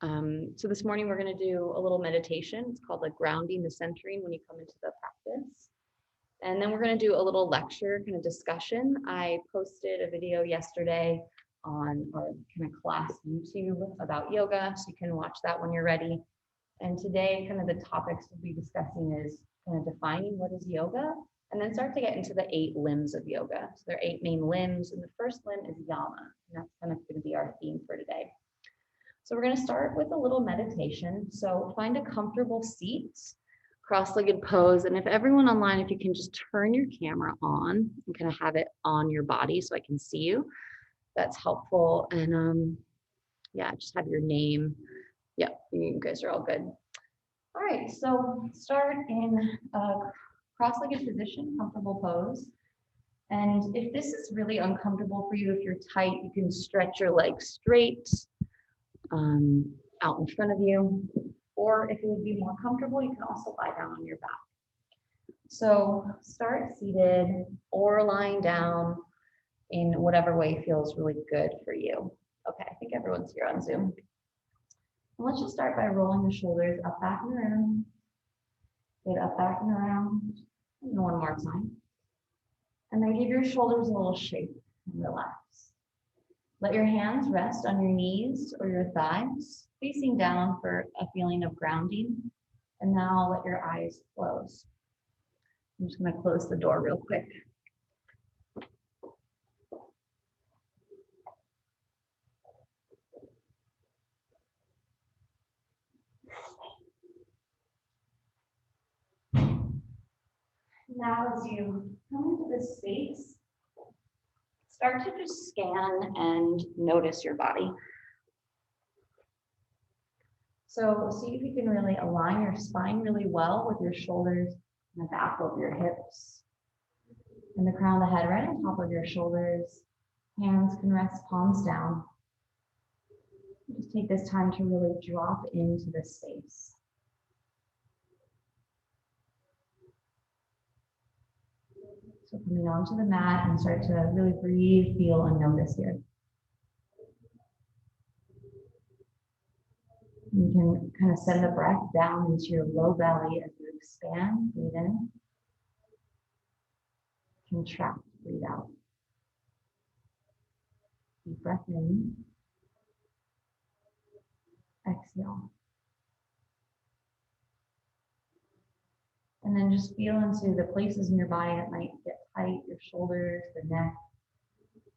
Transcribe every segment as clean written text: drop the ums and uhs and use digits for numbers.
So this morning we're going to do a little meditation. It's called like grounding, the centering when you come into the practice. And then we're going to do a little lecture kind of discussion. I posted a video yesterday on our kind of class YouTube about yoga, so you can watch that when you're ready. And today kind of the topics we'll be discussing is kind of defining what is yoga, and then start to get into the 8 limbs of yoga. So there are 8 main limbs, and the first limb is yama, and that's kind of going to be our theme for today. So we're going to start with a little meditation. So find a comfortable seat, cross-legged pose. And if everyone online, if you can just turn your camera on and kind of have it on your body so I can see you, that's helpful. And yeah, just have your name. Yeah, you guys are all good. All right, so start in a cross-legged position, comfortable pose. And if this is really uncomfortable for you, if you're tight, you can stretch your legs straight out in front of you, or if it would be more comfortable, you can also lie down on your back. So start seated or lying down in whatever way feels really good for you. Okay, I think everyone's here on Zoom. And let's just start by rolling the shoulders up, back, and around. Good, up, back, and around. And one more time. And then give your shoulders a little shake and relax. Let your hands rest on your knees or your thighs, facing down for a feeling of grounding. And now let your eyes close. I'm just going to close the door real quick. Now as you come into this space, start to just scan and notice your body. So see if you can really align your spine really well with your shoulders and the back of your hips. And the crown of the head right on top of your shoulders. Hands can rest palms down. Just take this time to really drop into this space. So coming onto the mat and start to really breathe, feel, and notice here. You can kind of send the breath down into your low belly as you expand, breathe in. Contract, breathe out. Deep breath in. Exhale. And then just feel into the places in your body that might get tight, your shoulders, the neck,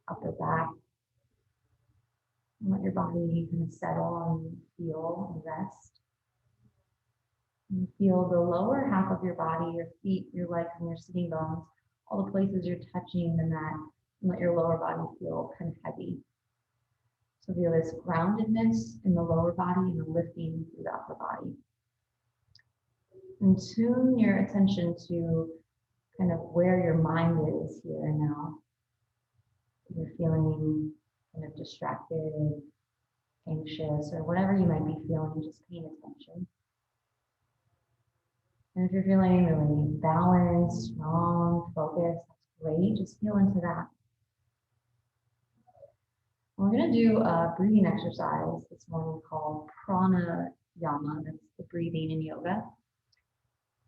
upper back. And let your body kind of settle and feel and rest. And feel the lower half of your body, your feet, your legs, and your sitting bones, all the places you're touching the mat, and let your lower body feel kind of heavy. So feel this groundedness in the lower body and the lifting through the upper body. And tune your attention to kind of where your mind is here and now. If you're feeling kind of distracted, anxious, or whatever you might be feeling, just paying attention. And if you're feeling really balanced, strong, focused, that's great. Just feel into that. We're going to do a breathing exercise this morning called pranayama. That's the breathing in yoga.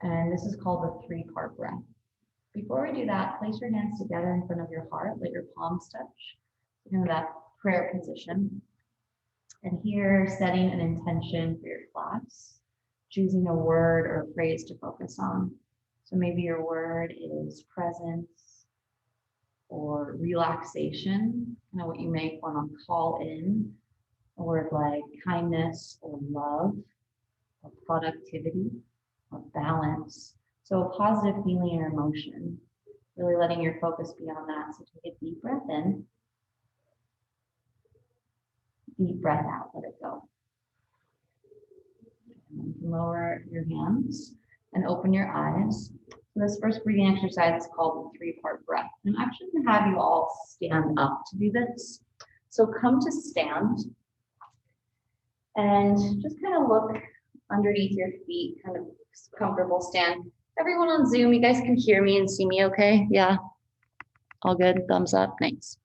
And this is called the 3-part breath. Before we do that, place your hands together in front of your heart. Let your palms touch. You know, that prayer position. And here, setting an intention for your class, choosing a word or a phrase to focus on. So maybe your word is presence or relaxation, kind of what you may want to call in. A word like kindness or love or productivity or balance. So a positive feeling or emotion, really letting your focus be on that. So take a deep breath in, deep breath out, let it go. And then you can lower your hands and open your eyes. So this first breathing exercise is called the 3-part breath. And I'm actually going to have you all stand up to do this. So come to stand and just kind of look underneath your feet, kind of comfortable stand. Everyone on Zoom, you guys can hear me and see me okay? Yeah? All good? Thumbs up? Nice.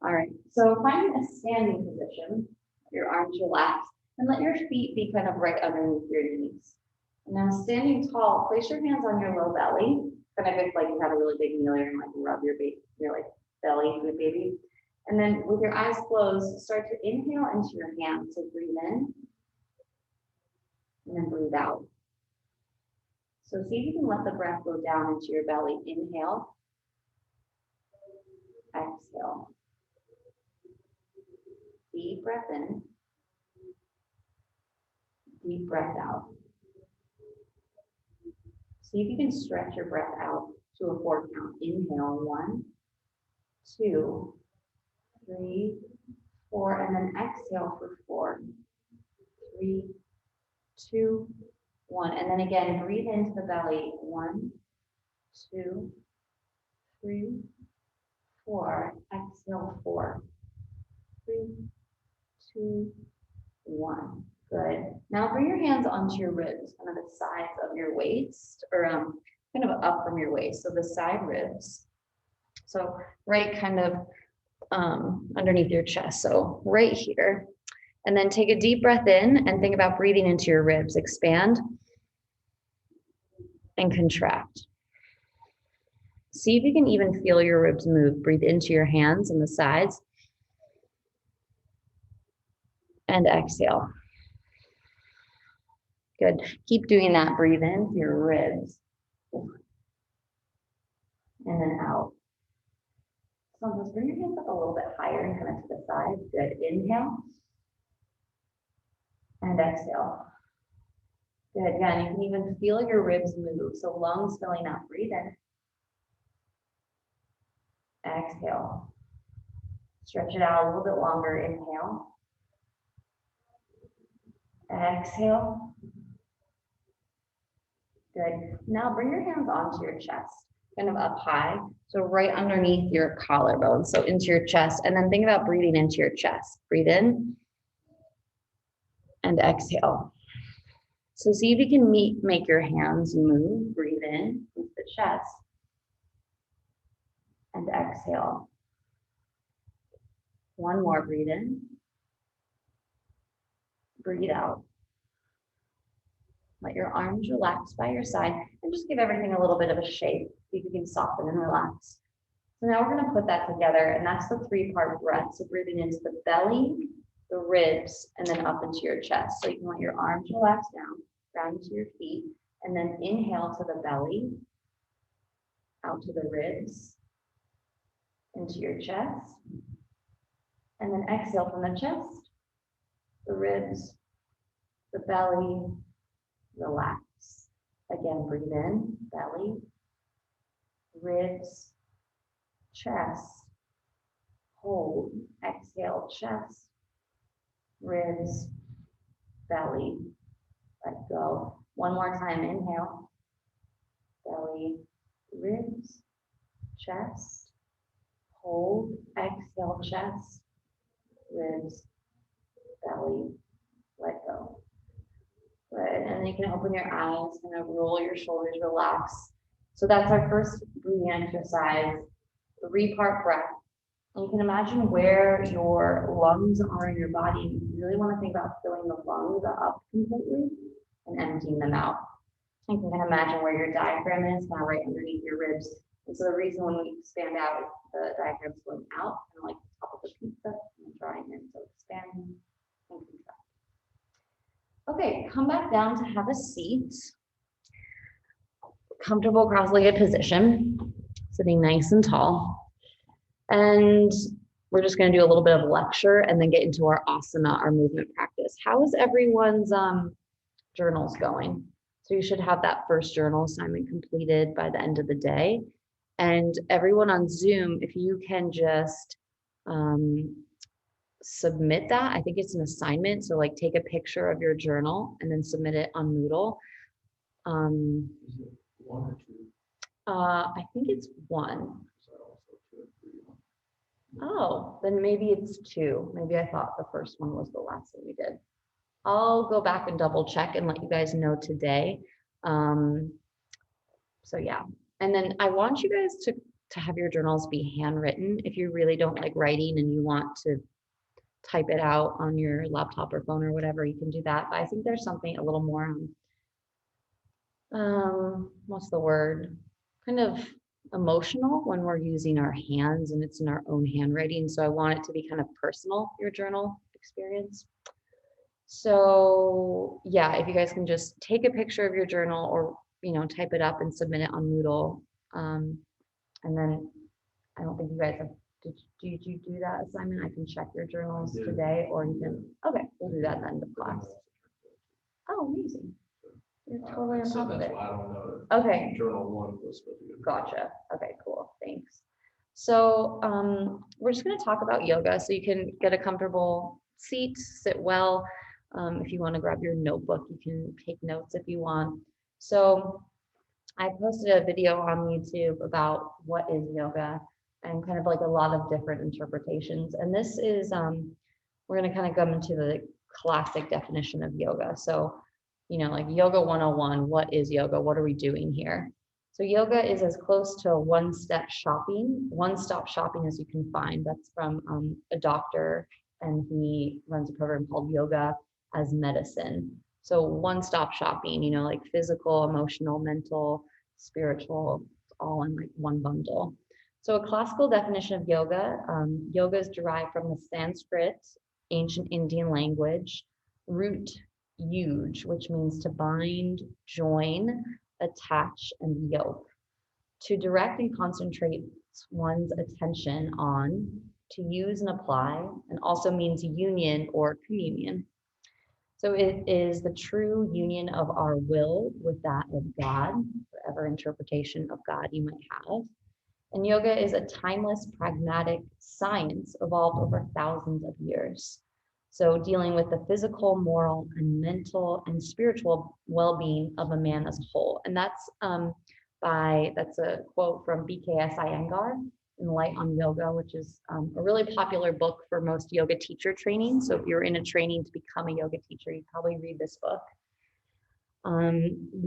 All right. So find a standing position. Your arms relaxed. And let your feet be kind of right underneath your knees. And now standing tall, place your hands on your low belly. Kind of if like you have a really big meal, you're gonna like rub your like belly with baby. And then with your eyes closed, start to inhale into your hands. So breathe in and then breathe out. So see if you can let the breath go down into your belly. Inhale, exhale. Deep breath in, deep breath out. See if you can stretch your breath out to a 4 count. Inhale, 1, 2, 3, 4, and then exhale for 4, 3, 2, 1. And then again, breathe into the belly. 1, 2, 3, 4. Exhale, 4, 3, 2, 1. Good. Now bring your hands onto your ribs, kind of the sides of your waist, or kind of up from your waist. So the side ribs. So right kind of underneath your chest. So right here. And then take a deep breath in and think about breathing into your ribs. Expand and contract. See if you can even feel your ribs move. Breathe into your hands and the sides. And exhale. Good. Keep doing that. Breathe in your ribs. And then out. So just bring your hands up a little bit higher and kind of to the side. Good. Inhale. And exhale. Good. Again, you can even feel your ribs move. So lungs filling up. Breathe in. Exhale. Stretch it out a little bit longer. Inhale. Exhale. Good. Now bring your hands onto your chest, kind of up high. So right underneath your collarbone. So into your chest. And then think about breathing into your chest. Breathe in. And exhale. So see if you can make your hands move. Breathe in into the chest. And exhale. One more. Breathe in. Breathe out. Let your arms relax by your side and just give everything a little bit of a shake. See if you can soften and relax. So now we're going to put that together, and that's the 3-part breath. So breathing into the belly, the ribs, and then up into your chest. So you can let your arms relax down to your feet, and then inhale to the belly, out to the ribs, into your chest, and then exhale from the chest, the ribs, the belly, relax. Again, breathe in, belly, ribs, chest, hold, exhale, chest, ribs, belly, let go. One more time, inhale, belly, ribs, chest, hold, exhale, chest, ribs, belly, let go. Good, and then you can open your eyes, kind of roll your shoulders, relax. So that's our first breathing exercise, 3-part breath. And you can imagine where your lungs are in your body. You really want to think about filling the lungs up completely and emptying them out. You can kind of imagine where your diaphragm is, kind of right underneath your ribs. And so the reason when we expand out, the diaphragm's going out, kind of like the top of the pizza and drawing in. So expand and contract. Okay, come back down to have a seat. Comfortable cross-legged position, sitting nice and tall. And we're just going to do a little bit of lecture and then get into our asana, our movement practice. How is everyone's journals going? So you should have that first journal assignment completed by the end of the day. And everyone on Zoom, if you can just submit that. I think it's an assignment. So like take a picture of your journal and then submit it on Moodle. Is it 1 or 2? I think it's 1. Oh, then maybe it's 2. Maybe I thought the first one was the last thing we did. I'll go back and double check and let you guys know today. So yeah, and then I want you guys to have your journals be handwritten. If you really don't like writing and you want to type it out on your laptop or phone or whatever, you can do that. But I think there's something a little more, what's the word? Kind of emotional when we're using our hands and it's in our own handwriting. So I want it to be kind of personal, your journal experience. So yeah, if you guys can just take a picture of your journal or, type it up and submit it on Moodle. And then I don't think you guys have, did you do that assignment? I can check your journals did. today or you can, okay, we'll do that at the end of class. Oh, amazing. You're totally on top of it. I don't know. Okay. Journal 1 was supposed to be. Gotcha. Okay, cool. Thanks. So we're just going to talk about yoga so you can get a comfortable seat, sit well. If you want to grab your notebook, you can take notes if you want. So I posted a video on YouTube about what is yoga and kind of like a lot of different interpretations. And this is, we're going to kind of come into the classic definition of yoga. So, like yoga 101, what is yoga? What are we doing here? So yoga is as close to one-stop shopping as you can find. That's from a doctor, and he runs a program called Yoga as Medicine. So one-stop shopping, like physical, emotional, mental, spiritual, all in like one bundle. So a classical definition of yoga, yoga is derived from the Sanskrit, ancient Indian language, root yuj, which means to bind, join, attach, and yoke. To direct and concentrate one's attention on, to use and apply, and also means union or communion. So it is the true union of our will with that of God, whatever interpretation of God you might have. And yoga is a timeless, pragmatic science evolved over thousands of years. So dealing with the physical, moral, and mental and spiritual well-being of a man as a whole. And that's a quote from BKS Iyengar in Light on Yoga, which is a really popular book for most yoga teacher training. So if you're in a training to become a yoga teacher, you probably read this book.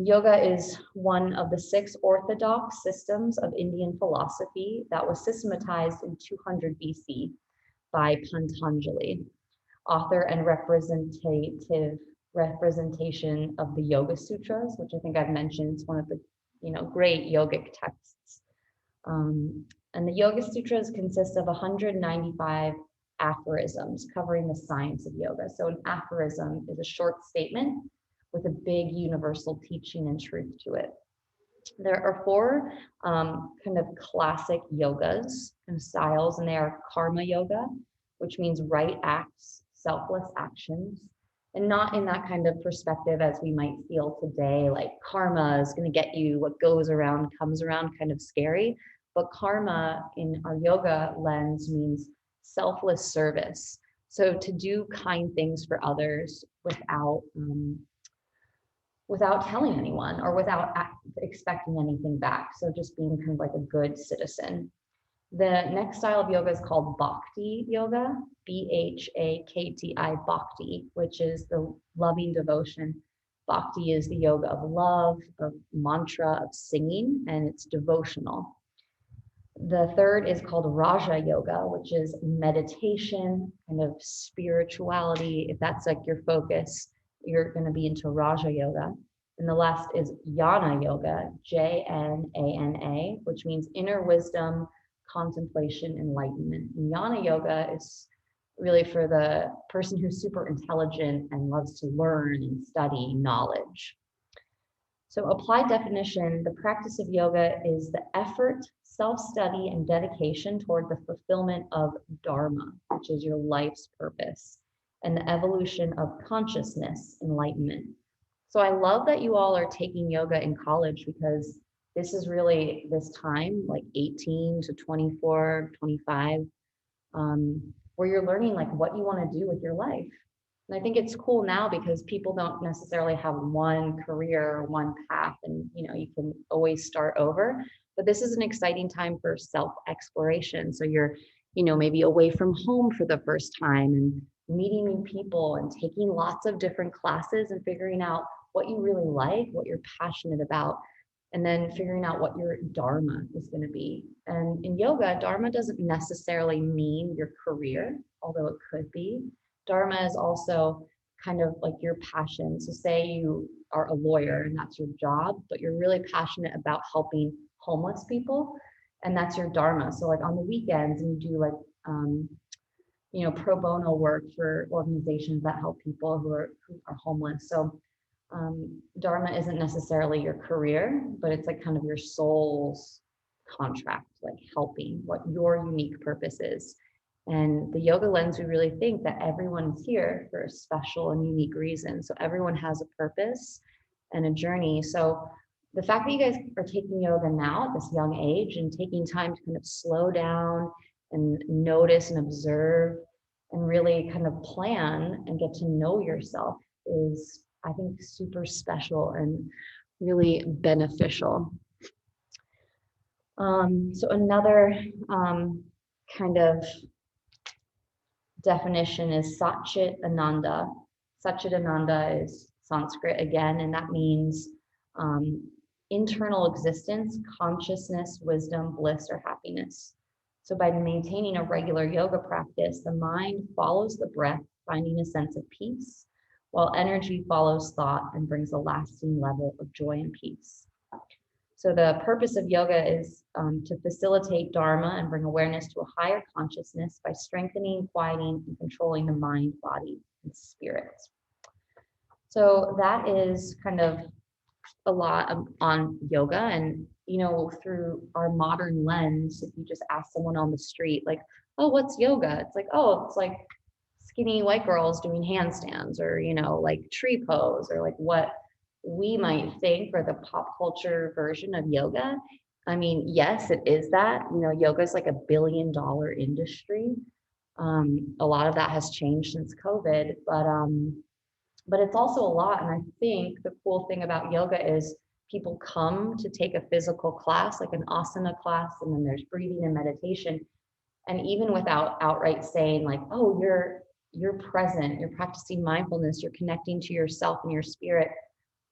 Yoga is one of the 6 orthodox systems of Indian philosophy that was systematized in 200 BC by Patanjali, author and representation of the Yoga Sutras, which I think I've mentioned is one of the great yogic texts. And the Yoga Sutras consist of 195 aphorisms covering the science of yoga. So an aphorism is a short statement with a big universal teaching and truth to it. There are 4 kind of classic yogas and styles, and they are karma yoga, which means right acts, selfless actions, and not in that kind of perspective as we might feel today, like karma is going to get you, what goes around comes around, kind of scary. But karma in our yoga lens means selfless service. So to do kind things for others without telling anyone or without expecting anything back. So just being kind of like a good citizen. The next style of yoga is called Bhakti yoga, B-H-A-K-T-I, Bhakti, which is the loving devotion. Bhakti is the yoga of love, of mantra, of singing, and it's devotional. The third is called Raja yoga, which is meditation, kind of spirituality. If that's like your focus, you're going to be into Raja yoga. And the last is Jnana yoga, J-N-A-N-A, which means inner wisdom, contemplation, enlightenment. And Jnana yoga is really for the person who's super intelligent and loves to learn and study knowledge. So applied definition, the practice of yoga is the effort, self-study, and dedication toward the fulfillment of dharma, which is your life's purpose, and the evolution of consciousness, enlightenment. So I love that you all are taking yoga in college, because this is really this time, like 18 to 24, 25, where you're learning like what you want to do with your life. And I think it's cool now because people don't necessarily have one career, one path, and you can always start over. But this is an exciting time for self-exploration. So you're, maybe away from home for the first time and meeting new people and taking lots of different classes and figuring out what you really like, what you're passionate about. and then figuring out what your dharma is going to be. And in yoga, dharma doesn't necessarily mean your career, although it could be. Dharma is also kind of like your passion. So say you are a lawyer and that's your job, but you're really passionate about helping homeless people, and that's your dharma. So like on the weekends, and you do like pro bono work for organizations that help people who are homeless. So dharma isn't necessarily your career, but it's like kind of your soul's contract, like helping, what your unique purpose is. And the yoga lens, we really think that everyone's here for a special and unique reason. So everyone has a purpose and a journey. So the fact that you guys are taking yoga now at this young age and taking time to kind of slow down and notice and observe and really kind of plan and get to know yourself is, I think, super special and really beneficial. So another kind of definition is Satchit Ananda. Satchit Ananda is Sanskrit again, and that means internal existence, consciousness, wisdom, bliss, or happiness. So by maintaining a regular yoga practice, the mind follows the breath, finding a sense of peace, while energy follows thought and brings a lasting level of joy and peace. So the purpose of yoga is to facilitate dharma and bring awareness to a higher consciousness by strengthening, quieting, and controlling the mind, body, and spirit. So that is kind of a lot on yoga. And through our modern lens, if you just ask someone on the street, like, oh, what's yoga? It's like, oh, it's like skinny white girls doing handstands, or like tree pose, or like what we might think, or the pop culture version of yoga. I mean, yes, it is that. Yoga is like $1 billion industry. A lot of that has changed since COVID, but it's also a lot. And I think the cool thing about yoga is people come to take a physical class, like an asana class, and then there's breathing and meditation. And even without outright saying like, oh, you're present, you're practicing mindfulness, you're connecting to yourself and your spirit,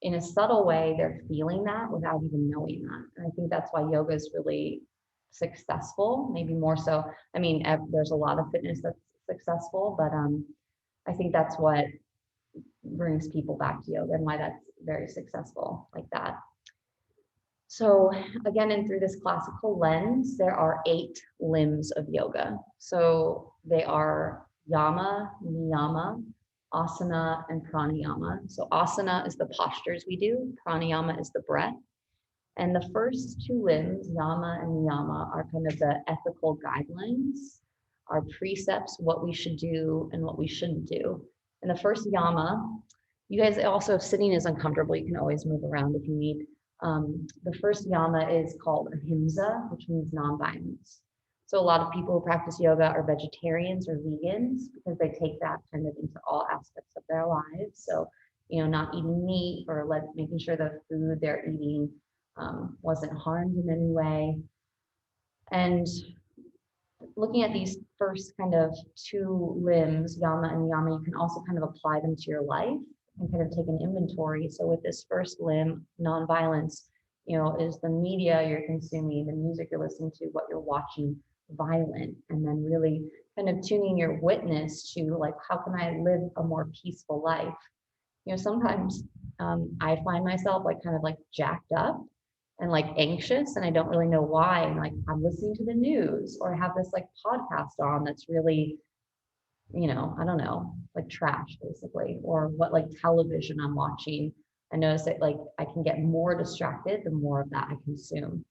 in a subtle way, they're feeling that without even knowing that. And I think that's why yoga is really successful, maybe more so. I mean, there's a lot of fitness that's successful, but I think that's what brings people back to yoga and why that's very successful like that. So again, and through this classical lens, there are 8 limbs of yoga. So they are yama, niyama, asana, and pranayama. So asana is the postures we do, pranayama is the breath. And the first 2 limbs, yama and niyama, are kind of the ethical guidelines, our precepts, what we should do and what we shouldn't do. And the first yama, you guys also, if sitting is uncomfortable, you can always move around if you need. The first yama is called ahimsa, which means nonviolence. So a lot of people who practice yoga are vegetarians or vegans because they take that kind of into all aspects of their lives. So, not eating meat, or making sure the food they're eating wasn't harmed in any way. And looking at these first kind of 2 limbs, yama and niyama, you can also kind of apply them to your life and kind of take an inventory. So with this first limb, nonviolence, is the media you're consuming, the music you're listening to, what you're watching, violent? And then really kind of tuning your witness to like, how can I live a more peaceful life? Sometimes I find myself like kind of like jacked up and like anxious, and I don't really know why. And like I'm listening to the news, or I have this like podcast on that's really, I don't know, like trash basically, or what like television I'm watching. I notice that like I can get more distracted the more of that I consume.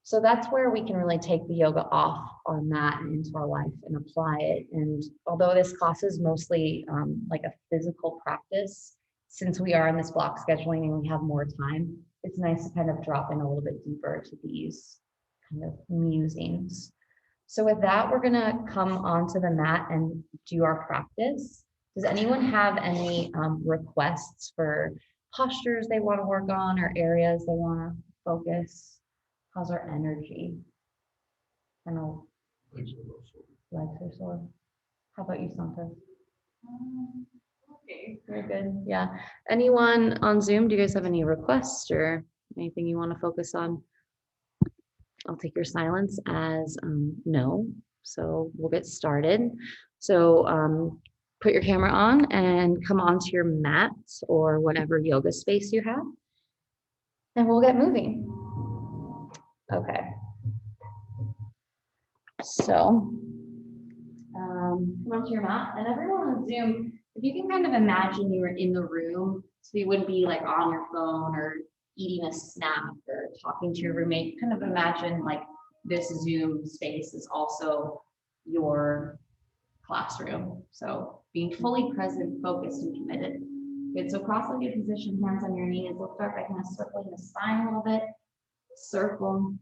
So that's where we can really take the yoga off our mat and into our life and apply it. And although this class is mostly like a physical practice, since we are in this block scheduling and we have more time, it's nice to kind of drop in a little bit deeper to these kind of musings. So with that, we're gonna come onto the mat and do our practice. Does anyone have any requests for postures they want to work on or areas they want to focus? How's our energy? I know legs are sore. How about you, Santa? Okay, very good. Yeah. Anyone on Zoom? Do you guys have any requests or Anything you want to focus on? I'll take your silence as no. So we'll get started. So put your camera on and come onto your mat or whatever yoga space you have. And we'll get moving. Okay. So come onto your mat, and everyone on Zoom, if you can kind of imagine you were in the room, so you wouldn't be like on your phone or eating a snack or talking to your roommate, kind of imagine like this Zoom space is also your classroom. So being fully present, focused, and committed. Good, so cross-legged position, hands on your knees. We'll start by kind of circling the spine a little bit. Circle.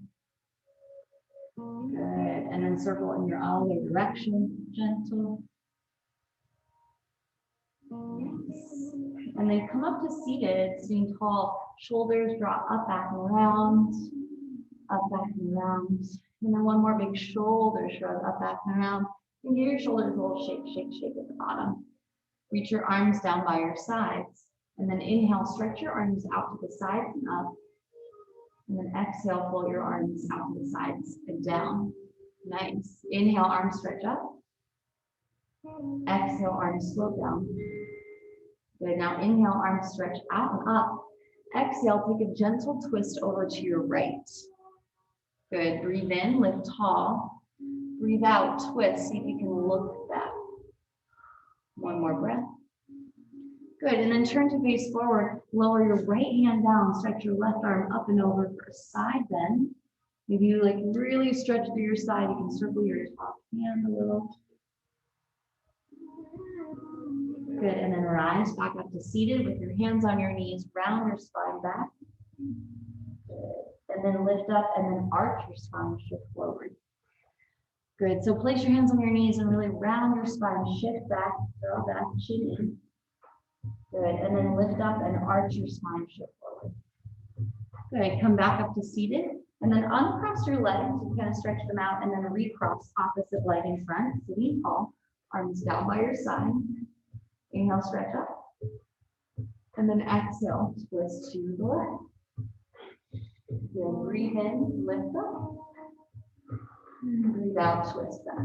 Good, and then circle in your other direction, gentle. And then come up to seated, sitting tall, shoulders drop up, back, and around, up, back, and around. And then one more big shoulder shrug, up, back, and around. And give your shoulders a little shake, shake, shake at the bottom. Reach your arms down by your sides. And then inhale, stretch your arms out to the sides and up. And then exhale, pull your arms out to the sides and down. Nice. Inhale, arms stretch up. Exhale, arms float down. Good. Now inhale, arms stretch out and up. Exhale, take a gentle twist over to your right. Good. Breathe in, lift tall. Breathe out, twist. See if you can look back. One more breath. Good. And then turn to face forward. Lower your right hand down. Stretch your left arm up and over for a side bend. Maybe you like really stretch through your side. You can circle your top hand a little. Good, and then rise back up to seated with your hands on your knees, round your spine back. Good. And then lift up and then arch your spine, shift forward. Good, so place your hands on your knees and really round your spine, shift back, throw back, chin in. Good, and then lift up and arch your spine, shift forward. Good, come back up to seated, and then uncross your legs, you kind of stretch them out, and then recross opposite leg in front, sitting tall, arms down by your side. Inhale, stretch up. And then exhale, twist to the left. Then breathe in, lift up. And breathe out, twist back.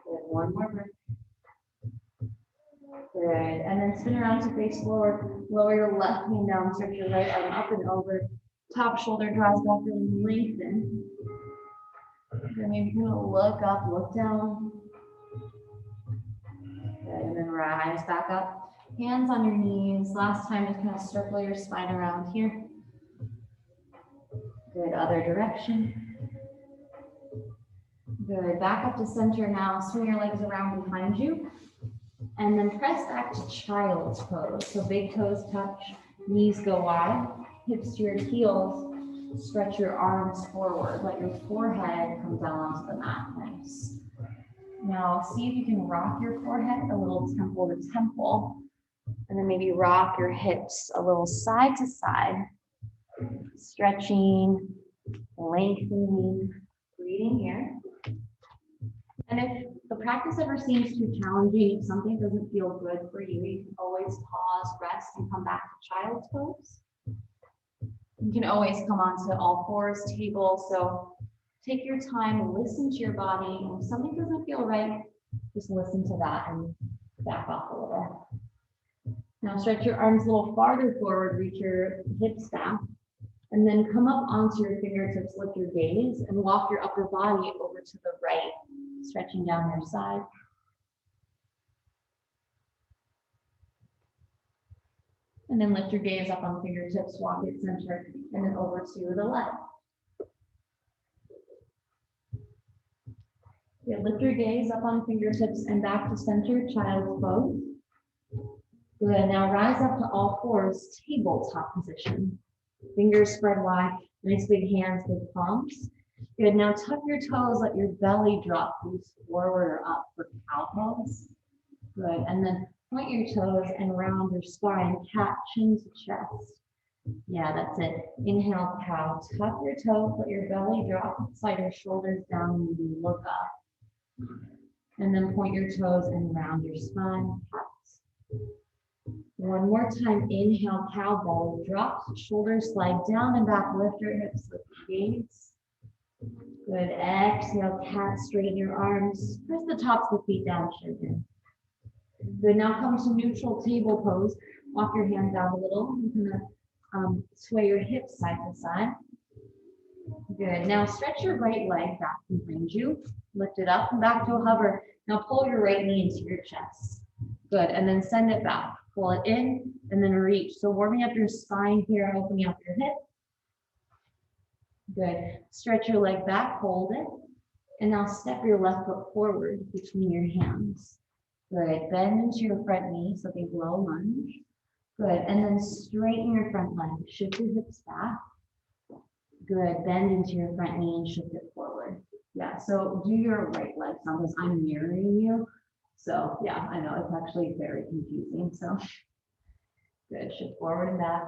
Good, one more breath. Good, and then spin around to face forward. Lower your left hand down, stretch your right arm up and over. Top shoulder draws back, really lengthen. Then maybe you're gonna look up, look down. And then rise back up, hands on your knees. Last time, just kind of circle your spine around here. Good, other direction. Good, back up to center now. Swing your legs around behind you. And then press back to child's pose. So big toes touch, knees go wide, hips to your heels. Stretch your arms forward. Let your forehead come down onto the mat. Nice. Now, see if you can rock your forehead a little temple to temple, and then maybe rock your hips a little side to side, stretching, lengthening, breathing here. And if the practice ever seems too challenging, if something doesn't feel good for you, you can always pause, rest, and come back to child's pose. You can always come onto all fours, table, so take your time, listen to your body, and if something doesn't feel right, just listen to that and back off a little. Now stretch your arms a little farther forward, reach your hips back, and then come up onto your fingertips, lift your gaze, and walk your upper body over to the right, stretching down your side. And then lift your gaze up on fingertips, walk it center, and then over to the left. Good. Lift your gaze up on fingertips and back to center, child's pose. Good. Now rise up to all fours, tabletop position. Fingers spread wide, nice big hands, big palms. Good. Now tuck your toes, let your belly drop, loose forward or up for cow pose. Good. And then point your toes and round your spine, cat, chin to chest. Yeah, that's it. Inhale, cow. Tuck your toes, let your belly drop, slide your shoulders down, and maybe look up. And then point your toes and round your spine, cats. One more time, inhale, cow belly drops, shoulders slide down and back, lift your hips, lift your gaze. Good, exhale, cat, straighten your arms, press the tops of the feet down, shin in. Good, now come to neutral table pose, walk your hands down a little, you're gonna sway your hips side to side. Good, now stretch your right leg back behind you, lift it up and back to a hover. Now pull your right knee into your chest. Good, and then send it back. Pull it in and then reach. So warming up your spine here, opening up your hip. Good. Stretch your leg back, hold it. And now step your left foot forward between your hands. Good. Bend into your front knee, so big low lunge. Good. And then straighten your front leg. Shift your hips back. Good. Bend into your front knee and shift it forward. Yeah, so do your right leg sound as I'm mirroring you. So yeah, I know it's actually very confusing. So good, shift forward and back.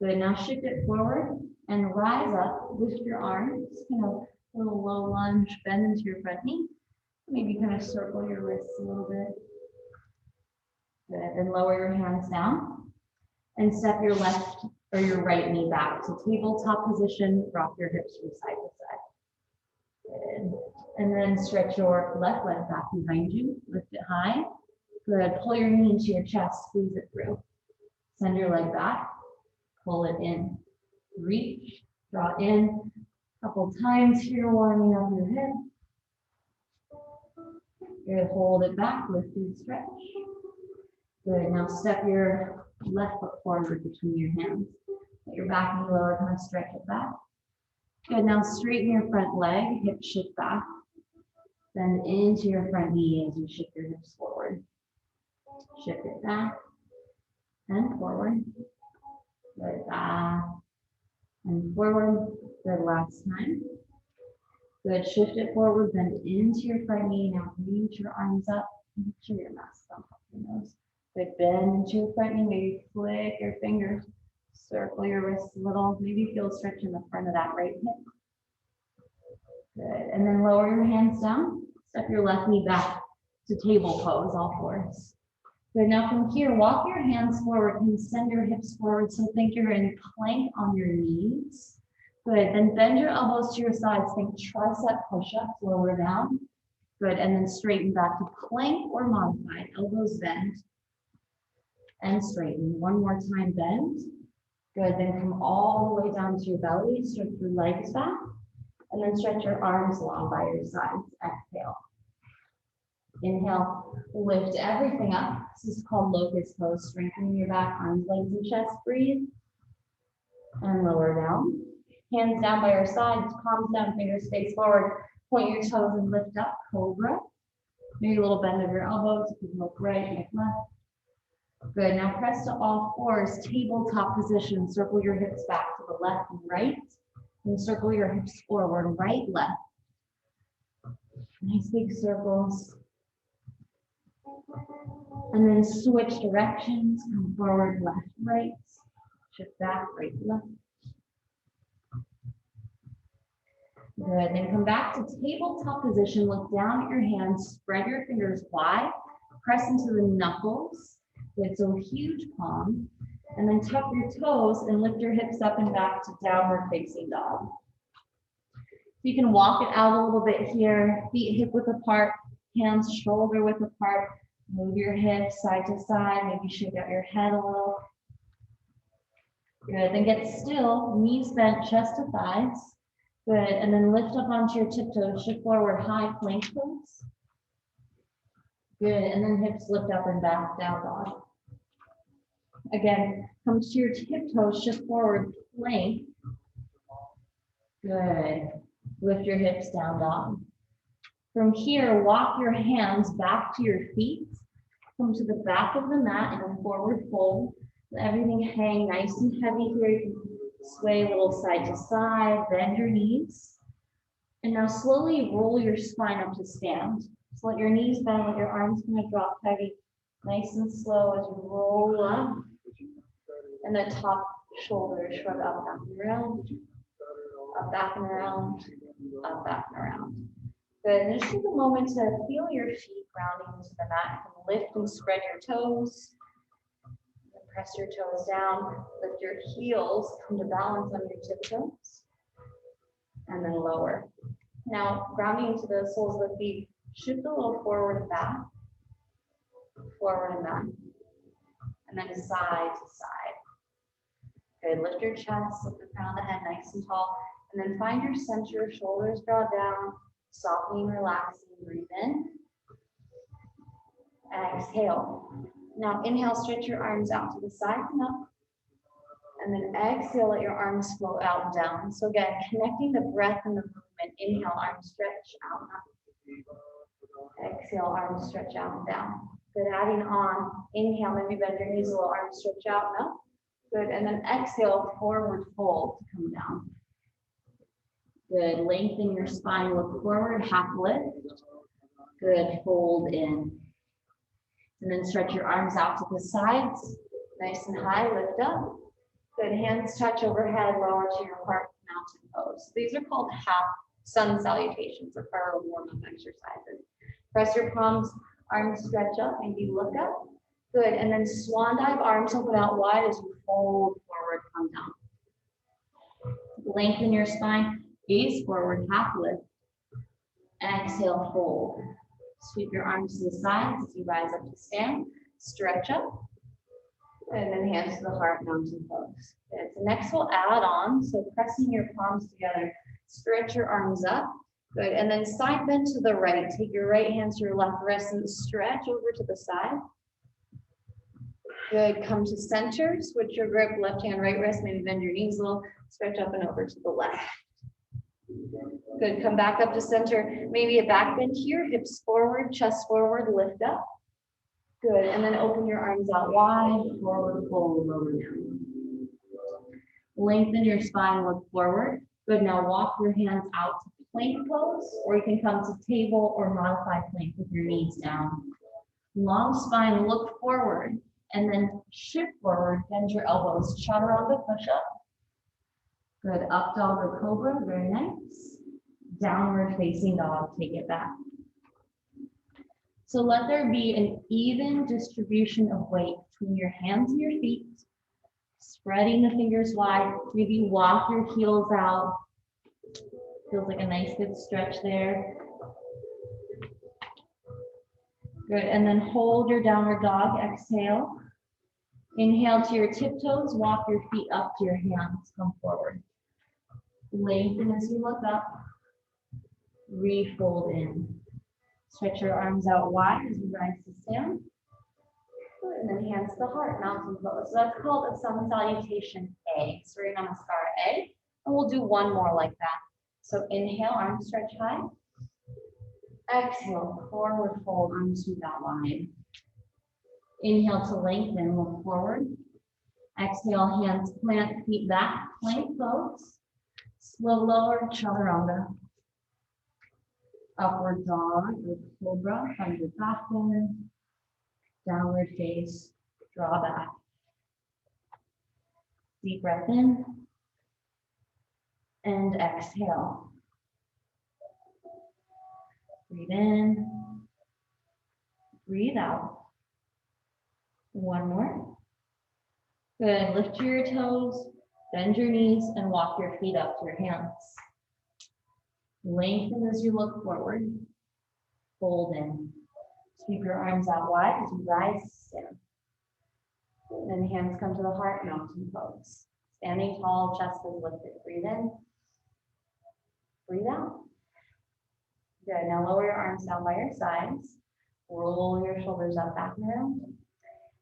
Good, now shift it forward and rise up, lift your arms, kind of a little low lunge, bend into your front knee. Maybe kind of circle your wrists a little bit. Good, then lower your hands down and step your left or your right knee back to tabletop position, rock your hips from side to side. Good. And then stretch your left leg back behind you, lift it high. Good, pull your knee into your chest, squeeze it through. Send your leg back, pull it in. Reach, draw in. A couple times here, warming up your hip. Good, hold it back, lift and stretch. Good, now step your left foot forward between your hands. Let your back knee lower, kind of stretch it back. Good, now straighten your front leg, hip shift back. Bend into your front knee as you shift your hips forward. Shift it back and forward. Good, back and forward. Good, last time. Good, shift it forward, bend into your front knee. Now reach your arms up. Make sure your mask on top of your nose. Good, bend into your front knee. Maybe flick your fingers. Circle your wrists a little. Maybe feel a stretch in the front of that right hip. Good, and then lower your hands down. Step your left knee back to table pose, all fours. Good, now from here, walk your hands forward and send your hips forward. So think you're in plank on your knees. Good, then bend your elbows to your sides. Think tricep push-ups, lower down. Good, and then straighten back to plank or modified. Elbows bend and straighten. One more time, bend. Good, then come all the way down to your belly. Stretch your legs back. And then stretch your arms long by your sides. Exhale. Inhale, lift everything up. This is called locust pose. Strengthening your back, arms, legs, and chest. Breathe. And lower down. Hands down by your sides, palms down, fingers face forward. Point your toes and lift up, cobra. Maybe a little bend of your elbows. You can look right, look left. Good, now press to all fours, tabletop position. Circle your hips back to the left and right. And circle your hips forward, right, left. Nice big circles. And then switch directions, come forward, left, right. Shift back, right, left. Good, then come back to tabletop position, look down at your hands, spread your fingers wide, press into the knuckles. Good, so huge palm. And then tuck your toes and lift your hips up and back to downward facing dog. You can walk it out a little bit here, feet hip width apart, hands shoulder width apart. Move your hips side to side, maybe shake out your head a little. Good, then get still, knees bent, chest to thighs. Good, and then lift up onto your tiptoes, shift forward, high plank pose. Good, and then hips lift up and back, down dog. Again, come to your tiptoes, shift forward, plank. Good, lift your hips, down dog. From here, walk your hands back to your feet. Come to the back of the mat in a forward fold. Let everything hang nice and heavy here. You can sway a little side to side, bend your knees. And now slowly roll your spine up to stand. So let your knees bend, let your arms kind of drop heavy, nice and slow as you roll up. And the top shoulder shrug up, back and around, up, back and around, up, back and around. Good, and just take a moment to feel your feet grounding into the mat. You can lift and spread your toes. Press your toes down, lift your heels, come to balance on your tiptoes, and then lower. Now, grounding into the soles of the feet, shift a little forward and back, and then side to side. Good, lift your chest, lift the crown of the head nice and tall, and then find your center, shoulders draw down, softening, relaxing, breathe in. Exhale. Now inhale, stretch your arms out to the side and up. And then exhale, let your arms flow out and down. So again, connecting the breath and the movement. Inhale, arms stretch out and up. Exhale, arms stretch out and down. Good, adding on. Inhale, maybe bend your knees a little, arms stretch out and up. Good, and then exhale, forward fold to come down. Good, lengthen your spine, look forward, half lift. Good, fold in. And then stretch your arms out to the sides, nice and high, lift up. Good, hands touch overhead, lower to your heart, mountain pose. These are called half sun salutations, or our warm-up exercises. Press your palms, arms stretch up, maybe look up. Good, and then swan dive, arms open out wide as you fold forward, come down. Lengthen your spine, gaze forward, half lift. Exhale, fold. Sweep your arms to the sides as you rise up to stand. Stretch up. And then hands to the heart, mountain pose. Good. So next we'll add on. So pressing your palms together. Stretch your arms up. Good. And then side bend to the right. Take your right hand to your left wrist and stretch over to the side. Good. Come to center. Switch your grip. Left hand, right wrist. Maybe bend your knees a little. Stretch up and over to the left. Good, come back up to center. Maybe a back bend here, hips forward, chest forward, lift up. Good, and then open your arms out wide, forward, fold, lower down. Lengthen your spine, look forward. Good, now walk your hands out to plank pose, or you can come to table or modified plank with your knees down. Long spine, look forward, and then shift forward, bend your elbows, chaturanga, push up. Good, up dog or cobra, very nice. Downward facing dog, take it back. So let there be an even distribution of weight between your hands and your feet. Spreading the fingers wide, maybe walk your heels out. Feels like a nice good stretch there. Good, and then hold your downward dog, exhale. Inhale to your tiptoes, walk your feet up to your hands, come forward. Lengthen as you look up. Refold in. Stretch your arms out wide as you rise to stand. Good, and then hands to the heart, mountain pose. So that's called a sun salutation A. Surya Namaskara A. And we'll do one more like that. So inhale, arms stretch high. Exhale, forward fold, arms move out wide. Inhale to lengthen, look forward. Exhale, hands plant, feet back, plank pose. Slow lower, chaturanga. Upward dog with cobra, find your back bend. Downward face, draw back. Deep breath in. And exhale. Breathe in. Breathe out. One more. Good, lift your toes, bend your knees, and walk your feet up to your hands. Lengthen as you look forward. Fold in. Sweep your arms out wide as you rise, stand. And then hands come to the heart, mountain pose. Standing tall, chest is lifted. Breathe in. Breathe out. Good. Now lower your arms down by your sides. Roll your shoulders up, back and around.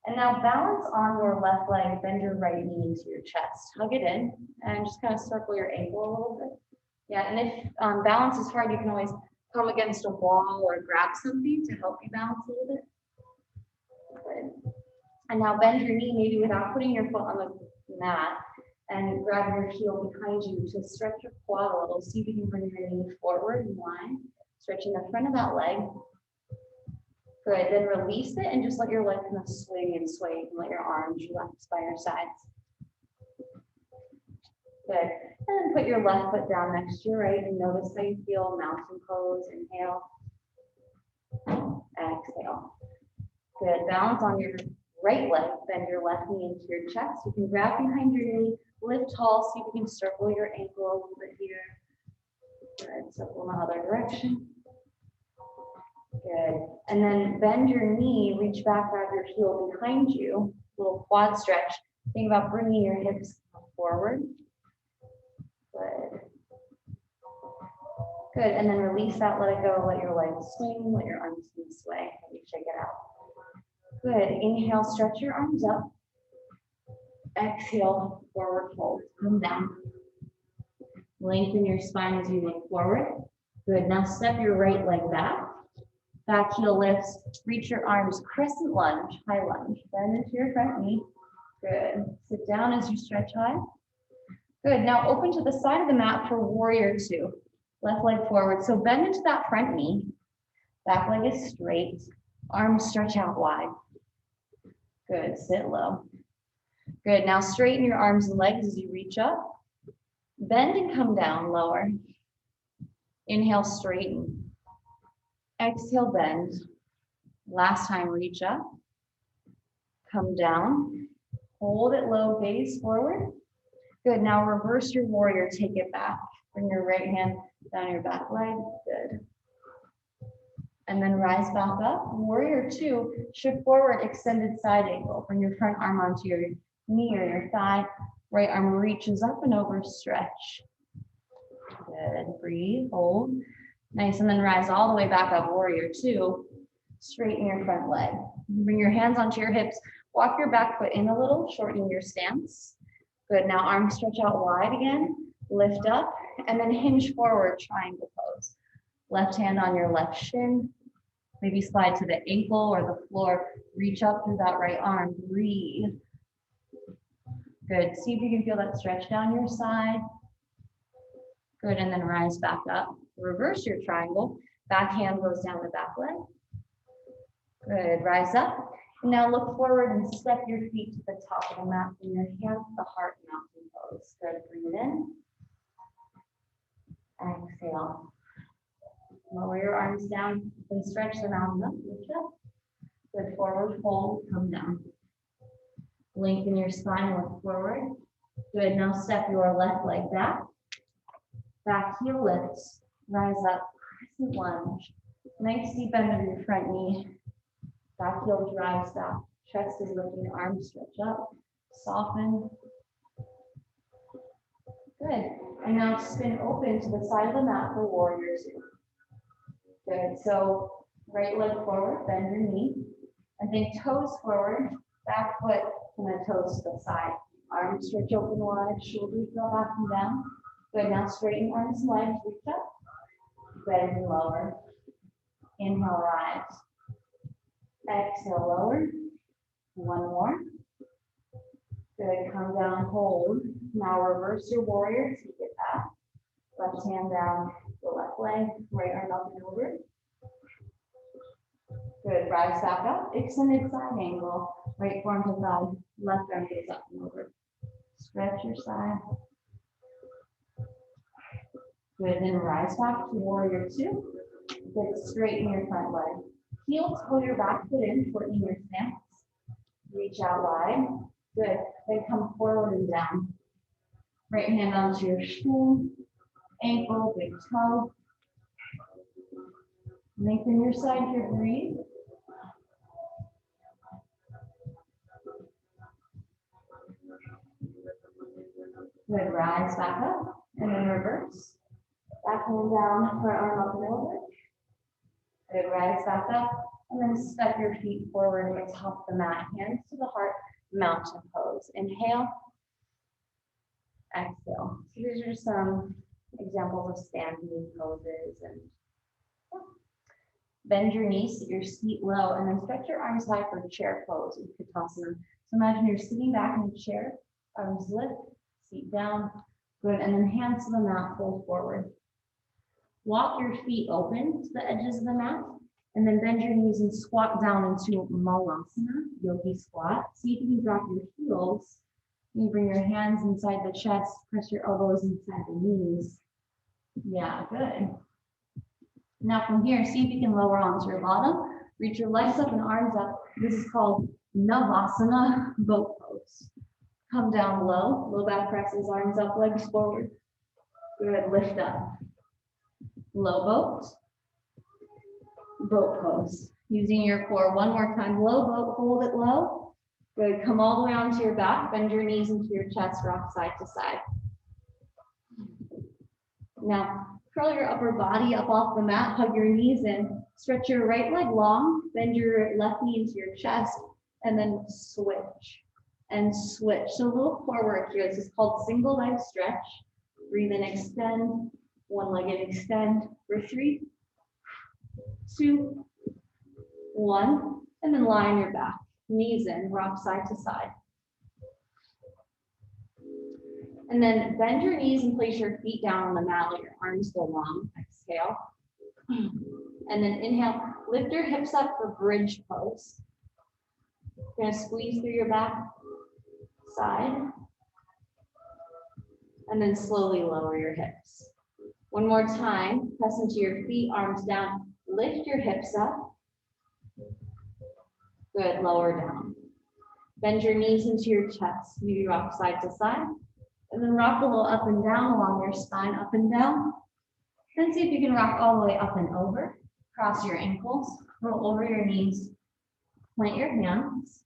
And now balance on your left leg. Bend your right knee into your chest. Hug it in and just kind of circle your ankle a little bit. Yeah, and if balance is hard, you can always come against a wall or grab something to help you balance a little bit. Good. And now bend your knee, maybe without putting your foot on the mat, and grab your heel behind you to stretch your quad a little. See if you can bring your knee forward in line, stretching the front of that leg. Good, then release it and just let your leg kind of swing and sway. You can let your arms relax by your sides. Good, and then put your left foot down next to your right and notice how you feel. Mountain pose, inhale, exhale. Good, balance on your right leg, bend your left knee into your chest. You can grab behind your knee, lift tall, see if you can circle your ankle a little bit here. Good, circle in the other direction. Good, and then bend your knee, reach back, grab your heel behind you, little quad stretch. Think about bringing your hips forward. Good. Good, and then release that, let it go, let your legs swing, let your arms sway, maybe shake it out. Good, inhale, stretch your arms up. Exhale, forward fold, come down. Lengthen your spine as you look forward. Good, now step your right leg back. Back heel lifts, reach your arms, crescent lunge, high lunge. Bend into your front knee. Good, sit down as you stretch high. Good, now open to the side of the mat for warrior two. Left leg forward, so bend into that front knee. Back leg is straight, arms stretch out wide. Good, sit low. Good, now straighten your arms and legs as you reach up. Bend and come down, lower. Inhale, straighten. Exhale, bend. Last time, reach up. Come down. Hold it low, gaze forward. Good, now reverse your warrior, take it back. Bring your right hand down your back leg, good. And then rise back up. Warrior two, shift forward, extended side angle. Bring your front arm onto your knee or your thigh. Right arm reaches up and over, stretch. Good, breathe, hold. Nice, and then rise all the way back up, warrior two. Straighten your front leg. Bring your hands onto your hips. Walk your back foot in a little, shorten your stance. Good, now arms stretch out wide again. Lift up, and then hinge forward, triangle pose. Left hand on your left shin. Maybe slide to the ankle or the floor. Reach up through that right arm, breathe. Good, see if you can feel that stretch down your side. Good, and then rise back up. Reverse your triangle. Back hand goes down the back leg. Good, rise up. And now look forward and step your feet to the top of the mat. Bring your hands to the heart mountain pose. Good, breathe in. Exhale. Lower your arms down and stretch them out and up. Lift up. Good, forward fold, come down. Lengthen your spine, look forward. Good, now step your left leg back. Back heel lifts, rise up, crescent lunge. Nice deep bend of your front knee. Back heel drives back. Chest is lifting, arms stretch up, soften. Good, and now spin open to the side of the mat for warrior two. Good, so right leg forward, bend your knee, and then toes forward, back foot, and then toes to the side. Arms stretch open wide, shoulders go back and down. Good, now straighten arms and legs, reach up, bend and lower. Inhale, rise. Exhale, lower. One more. Good, come down, hold. Now reverse your warrior, take it back. Left hand down the left leg, right arm up and over. Good, rise back up, extended side angle. Right forearm to thigh, left arm goes up and over. Stretch your side. Good, then rise back to warrior two. Good, straighten your front leg. Heel toe your back foot in, shorten your stance. Reach out wide. Good, then come forward and down. Right hand onto your shin, ankle, big toe. Lengthen your side here, breathe. Good, rise back up and then reverse. Back hand down, right arm up and over. Good, rise back up and then step your feet forward at the top of the mat. Hands to the heart, mountain pose. Inhale, exhale. So these are some examples of standing poses. And bend your knees, sit your feet low, and then stretch your arms high for chair pose, Utkatasana. So imagine you're sitting back in a chair, arms lift, seat down. Good, and then hands to the mat, fold forward. Walk your feet open to the edges of the mat, and then bend your knees and squat down into Malasana, yogi squat. See if you can drop your heels. You bring your hands inside the chest, press your elbows inside the knees. Yeah, good. Now from here, see if you can lower onto your bottom. Reach your legs up and arms up. This is called Navasana boat pose. Come down low, low back presses, arms up, legs forward. Good, lift up. Low boat. Boat pose. Using your core one more time, low boat, hold it low. Good, come all the way onto your back, bend your knees into your chest, rock side to side. Now, curl your upper body up off the mat, hug your knees in, stretch your right leg long, bend your left knee into your chest, and then switch and switch. So a little core work here. This is called single leg stretch. Breathe in, extend, one leg in, extend for 3, 2, 1, and then lie on your back, knees in, rock side to side. And then bend your knees and place your feet down on the mat, let your arms go long, exhale. And then inhale, lift your hips up for bridge pose. You're gonna squeeze through your back side. And then slowly lower your hips. One more time, press into your feet, arms down, lift your hips up. Good, lower down. Bend your knees into your chest, maybe rock side to side. And then rock a little up and down along your spine, up and down. Then see if you can rock all the way up and over. Cross your ankles, roll over your knees, plant your hands.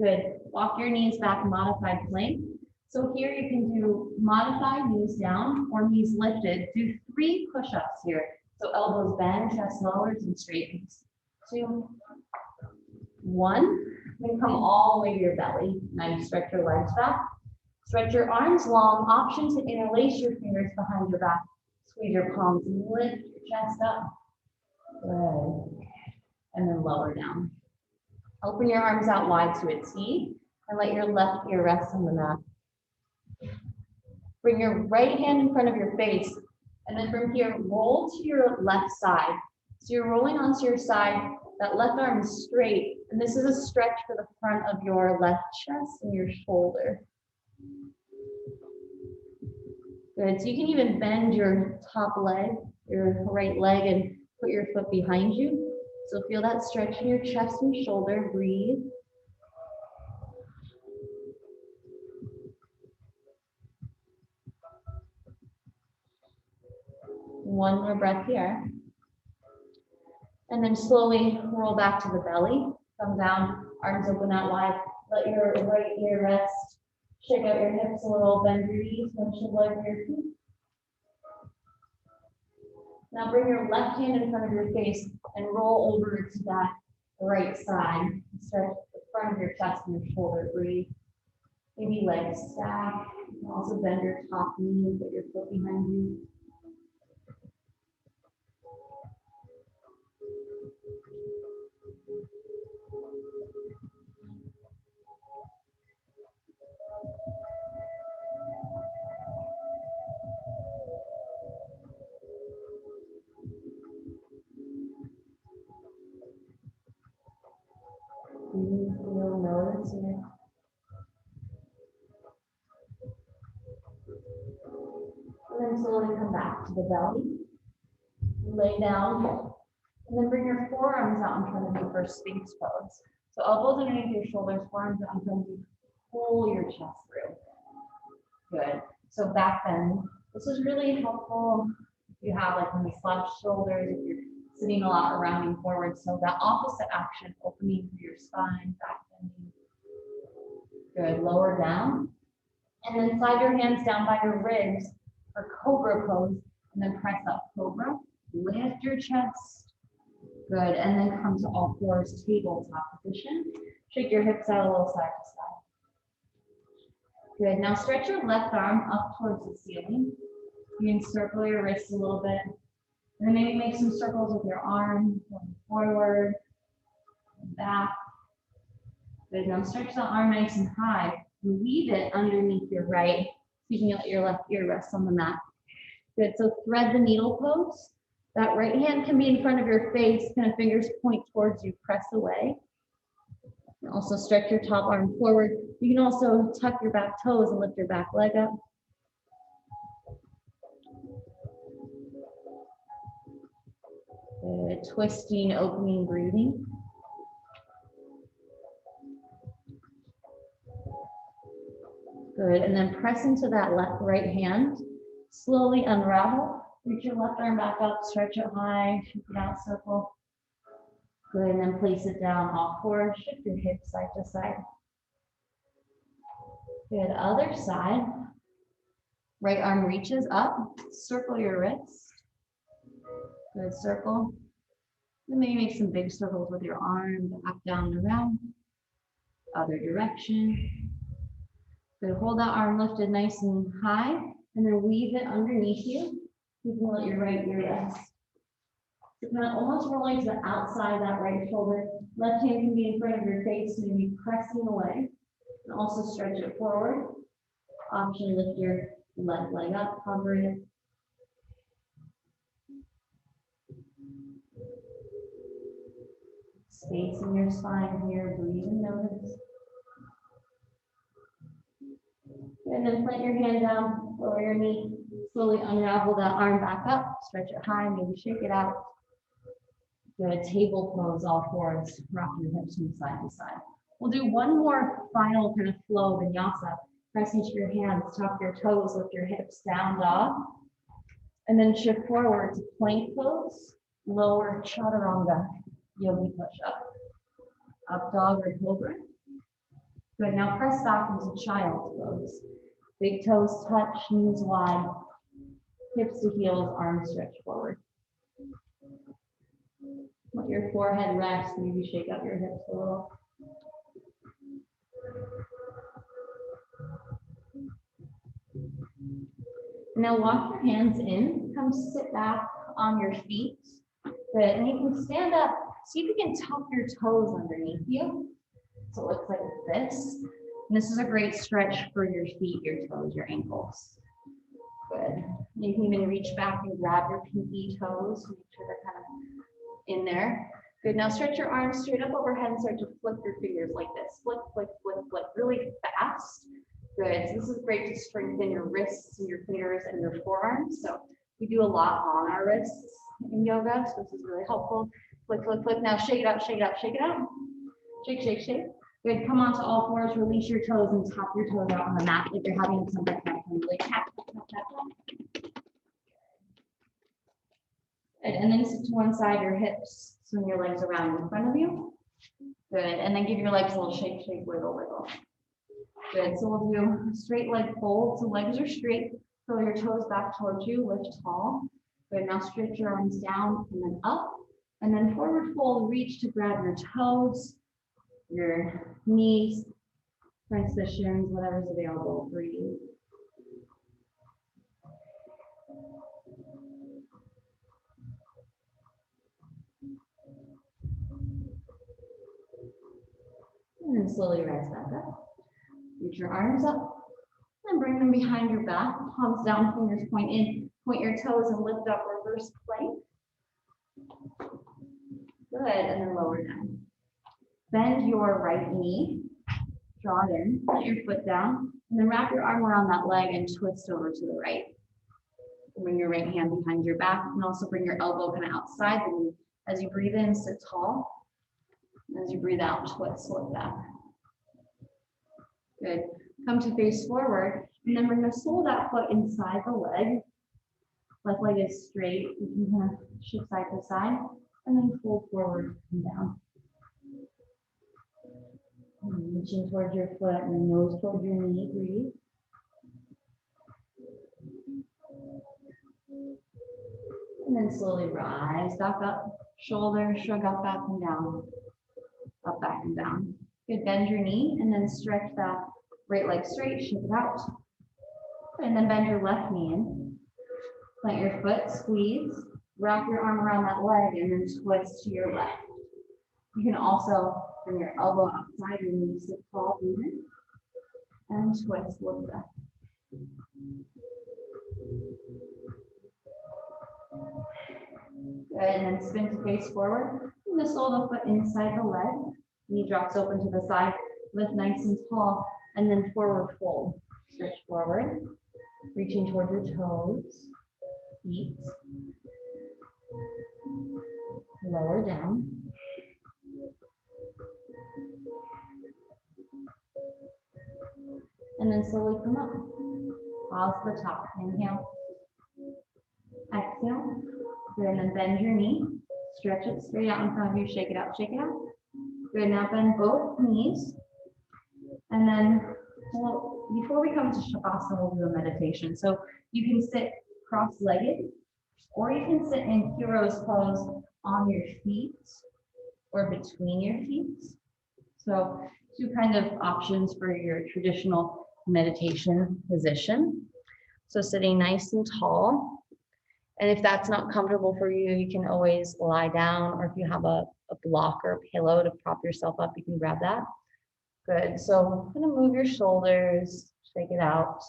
Good, walk your knees back, modified plank. So here you can do modified knees down or knees lifted. Do 3 push-ups here. So elbows bend, chest lowers, and straightens. 2, 1. Then come all the way to your belly. Now you stretch your legs back. Stretch your arms long. Option to interlace your fingers behind your back. Squeeze your palms and lift your chest up. Good. And then lower down. Open your arms out wide to a T and let your left ear rest on the mat. Bring your right hand in front of your face. And then from here, roll to your left side. So you're rolling onto your side. That left arm is straight. And this is a stretch for the front of your left chest and your shoulder. Good, so you can even bend your top leg, your right leg, and put your foot behind you. So feel that stretch in your chest and shoulder, breathe. One more breath here. And then slowly roll back to the belly, come down, arms open out wide, let your right ear rest. Shake out your hips a little, bend your knees, windshield leg over your feet. Now bring your left hand in front of your face and roll over to that right side. Stretch the front of your chest and your shoulder, breathe. Maybe legs stack. You can also bend your top knee and put your foot behind you. Feel notice here. And then slowly come back to the belly. Lay down. And then bring your forearms out in front of you for Sphinx pose. So elbows underneath your shoulders, forearms out in front of you. Pull your chest through. Good. So back bend. This is really helpful if you have like when you slouch shoulders, if you're sitting a lot or rounding forward. So that opposite action, opening through your spine, back bending. Good. Lower down. And then slide your hands down by your ribs for cobra pose. And then press up cobra. Lift your chest. Good. And then come to all fours, tabletop position. Shake your hips out a little side to side. Good. Now stretch your left arm up towards the ceiling. You can circle your wrists a little bit. And then maybe make some circles with your arm, going forward, and back. Good. Now stretch the arm nice and high. Leave it underneath your right. So you can let your left ear rest on the mat. Good. So thread the needle pose. That right hand can be in front of your face, kind of fingers point towards you, press away. And also stretch your top arm forward. You can also tuck your back toes and lift your back leg up. Good. Twisting, opening, breathing. Good, and then press into that left, right hand. Slowly unravel. Reach your left arm back up, stretch it high, shift it out, circle. Good, and then place it down, all fours, shift your hips side to side. Good, other side. Right arm reaches up, circle your wrist. Good, circle. And maybe make some big circles with your arm, up, down, and around. Other direction. Good, hold that arm lifted nice and high, and then weave it underneath you. You can let your right ear rest. So kind of almost rolling to the outside of that right shoulder. Left hand can be in front of your face, maybe pressing away. And also stretch it forward. Option, lift your left leg up, hover it. Space in your spine here, breathe and notice. And then plant your hand down, lower your knee, slowly unravel that arm back up, stretch it high, maybe shake it out. Good, table pose, all fours, rock your hips from side to side. We'll do one more final kind of flow vinyasa. Press into your hands, tuck your toes, lift your hips, down dog. And then shift forward to plank pose, lower chaturanga, yogi push-up. Up dog or cobra. Good, now press back into child's pose. Big toes touch, knees wide, hips to heels, arms stretch forward. Let your forehead rest, maybe shake out your hips a little. Now walk your hands in, come sit back on your feet. Good, and you can stand up, see if you can tuck your toes underneath you. So it looks like this. And this is a great stretch for your feet, your toes, your ankles. Good. You can even reach back and grab your pinky toes, make sure they're kind of in there. Good, now stretch your arms straight up overhead and start to flip your fingers like this. Flip, flip, flip, flip, really fast. Good, so this is great to strengthen your wrists and your fingers and your forearms. So we do a lot on our wrists in yoga, so this is really helpful. Flip, flip, flip, now shake it out, shake it out, shake it out. Shake, shake, shake. Good, come onto all fours, release your toes and tap your toes out on the mat like you're having some kind of really tap, tap, tap, tap. Good, and then sit to one side, your hips, swing your legs around in front of you. Good, and then give your legs a little shake, shake, wiggle, wiggle. Good, so we'll do a straight leg fold, so legs are straight, curl your toes back towards you, lift tall. Good, now stretch your arms down and then up, and then forward fold, reach to grab your toes, your knees, transitions, whatever's available for you. And then slowly rise back up. Reach your arms up and bring them behind your back. Palms down, fingers point in. Point your toes and lift up, reverse plank. Good, and then lower down. Bend your right knee, draw it in, put your foot down, and then wrap your arm around that leg and twist over to the right. Bring your right hand behind your back and also bring your elbow kind of outside the knee. As you breathe in, sit tall. As you breathe out, twist, look back. Good. Come to face forward, and then we're going to sole that foot inside the leg. Left leg is straight. You can kind of shift side to side, and then fold forward and down. And reaching towards your foot and nose towards your knee. Breathe. And then slowly rise back up. Shoulders shrug up, back and down. Up, back, and down. Good, bend your knee and then stretch that right leg straight, shake it out. And then bend your left knee in. Plant your foot, squeeze, wrap your arm around that leg and then twist to your left. You can also bring your elbow outside your knee, sit tall, breathe in, and twist, look back. Good, and then spin to face forward. And the sole of the foot inside the leg. Knee drops open to the side, lift nice and tall, and then forward fold. Stretch forward, reaching toward your toes, feet. Lower down. And then slowly come up. Pause to the top. Inhale. Exhale. Good. And then bend your knee. Stretch it straight out in front of you. Shake it out. Shake it out. Good. Now bend both knees. And then before we come to Shavasana, we'll do a meditation. So you can sit cross-legged, or you can sit in hero's pose on your feet or between your feet. So two kind of options for your traditional meditation position. So sitting nice and tall. And if that's not comfortable for you, you can always lie down, or if you have a block or a pillow to prop yourself up, you can grab that. Good. So kind of move your shoulders, shake it out.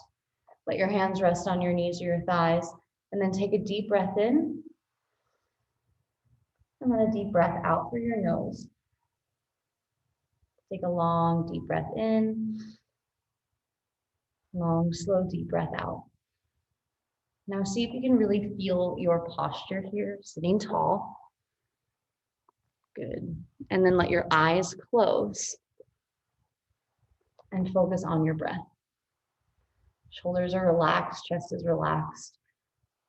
Let your hands rest on your knees or your thighs, and then take a deep breath in. And then a deep breath out through your nose. Take a long, deep breath in. Long, slow, deep breath out. Now see if you can really feel your posture here, sitting tall. Good. And then let your eyes close and focus on your breath. Shoulders are relaxed, chest is relaxed.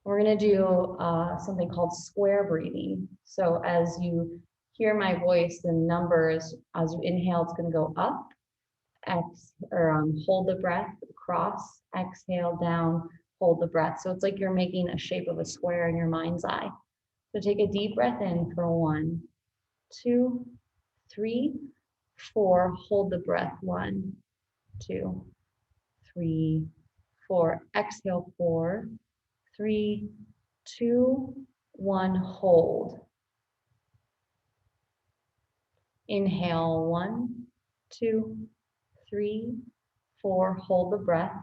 We're going to do something called square breathing. So as you hear my voice, the numbers, as you inhale, it's going to go up, hold the breath, cross, exhale, down, hold the breath. So it's like you're making a shape of a square in your mind's eye. So take a deep breath in for 1, 2, 3, 4. Hold the breath. 1, 2, 3, 4. Exhale. 4, 3, 2, 1. Hold. Inhale. 1, 2, 3, 4. Hold the breath.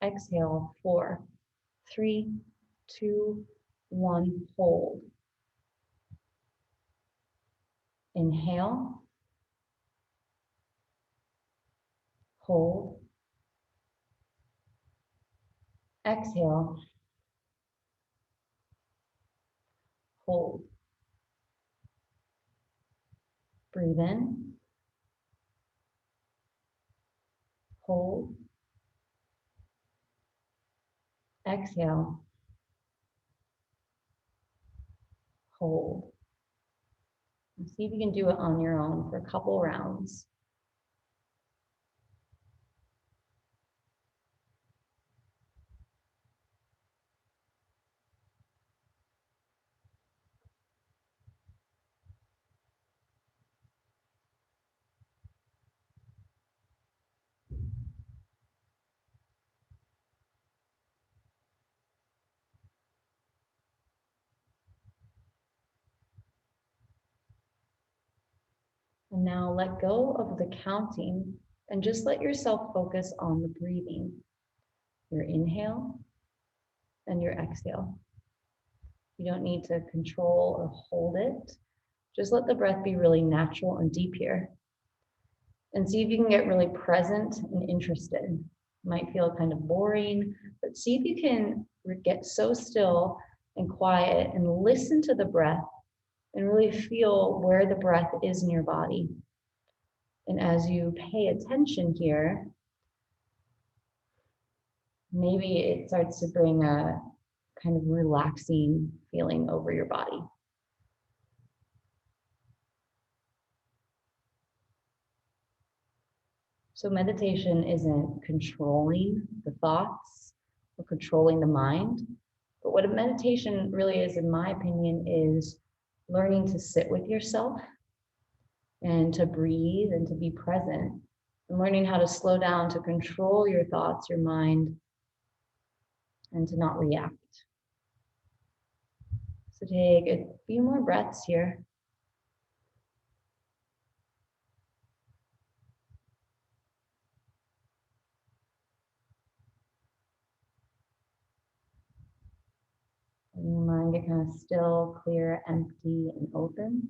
Exhale. 4, 3, 2, 1. Hold. Inhale. Hold. Exhale. Hold. Breathe in. Hold. Exhale. Hold. And see if you can do it on your own for a couple rounds. And now let go of the counting and just let yourself focus on the breathing. Your inhale and your exhale. You don't need to control or hold it. Just let the breath be really natural and deep here. And see if you can get really present and interested. It might feel kind of boring, but see if you can get so still and quiet and listen to the breath and really feel where the breath is in your body. And as you pay attention here, maybe it starts to bring a kind of relaxing feeling over your body. So meditation isn't controlling the thoughts or controlling the mind, but what a meditation really is, in my opinion, is learning to sit with yourself and to breathe and to be present, and learning how to slow down, to control your thoughts, your mind, and to not react. So take a few more breaths here. Letting your mind get kind of still, clear, empty, and open.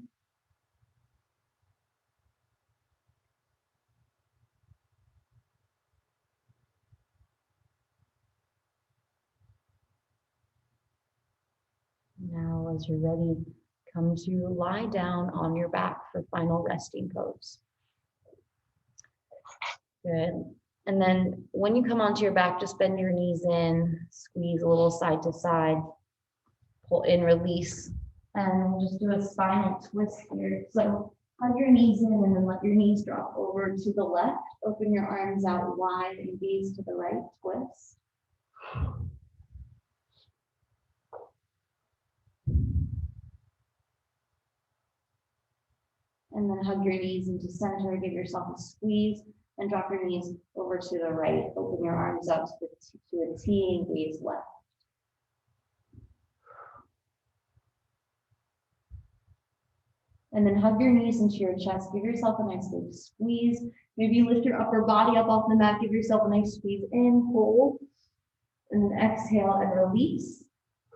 Now, as you're ready, come to lie down on your back for final resting pose. Good. And then when you come onto your back, just bend your knees in, squeeze a little side to side, pull in, release. And just do a spinal twist here. So hug your knees in and then let your knees drop over to the left. Open your arms out wide and gaze to the right, twist. And then hug your knees into center, give yourself a squeeze, and drop your knees over to the right. Open your arms out to a T and gaze left. And then hug your knees into your chest. Give yourself a nice big squeeze. Maybe you lift your upper body up off the mat. Give yourself a nice squeeze in, hold, and then exhale and release.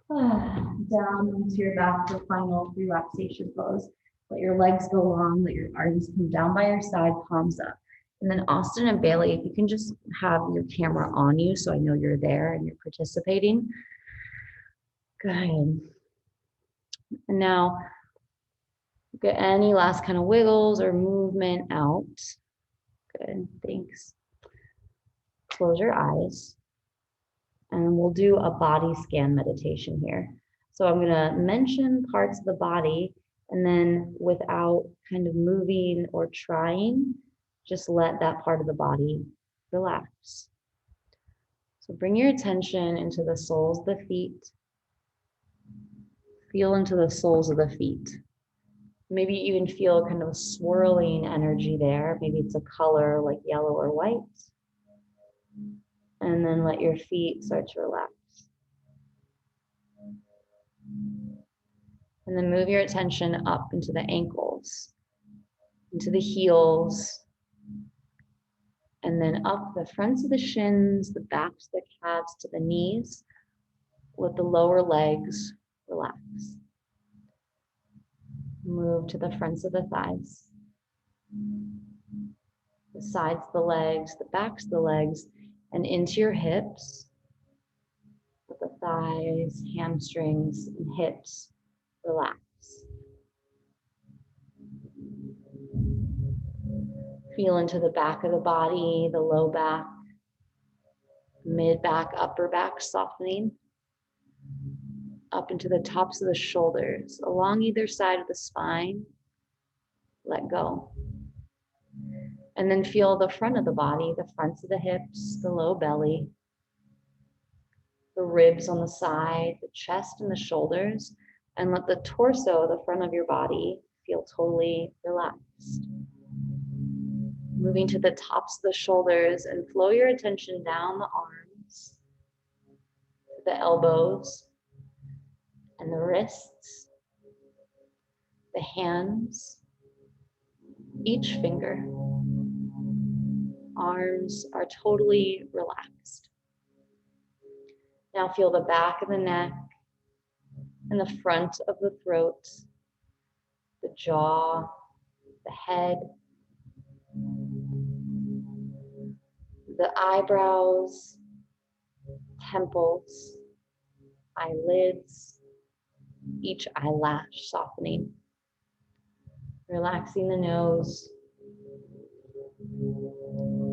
Down onto your back for final relaxation pose. Let your legs go long, let your arms come down by your side, palms up. And then Austin and Bailey, if you can just have your camera on you so I know you're there and you're participating. Good. And now get any last kind of wiggles or movement out. Good, thanks. Close your eyes. And we'll do a body scan meditation here. So I'm gonna mention parts of the body and then without kind of moving or trying, just let that part of the body relax. So bring your attention into the soles of the feet. Feel into the soles of the feet. Maybe you even feel kind of a swirling energy there. Maybe it's a color like yellow or white. And then let your feet start to relax. And then move your attention up into the ankles, into the heels, and then up the fronts of the shins, the backs of the calves to the knees. Let the lower legs relax. Move to the fronts of the thighs, the sides of the legs, the backs of the legs, and into your hips. Let the thighs, hamstrings, and hips relax. Feel into the back of the body, the low back, mid back, upper back softening. Up into the tops of the shoulders, along either side of the spine. Let go. And then feel the front of the body, the fronts of the hips, the low belly, the ribs on the side, the chest and the shoulders, and let the torso, the front of your body, feel totally relaxed. Moving to the tops of the shoulders and flow your attention down the arms, the elbows, and the wrists, the hands, each finger. Arms are totally relaxed. Now feel the back of the neck and the front of the throat, the jaw, the head, the eyebrows, temples, eyelids, each eyelash softening. Relaxing the nose,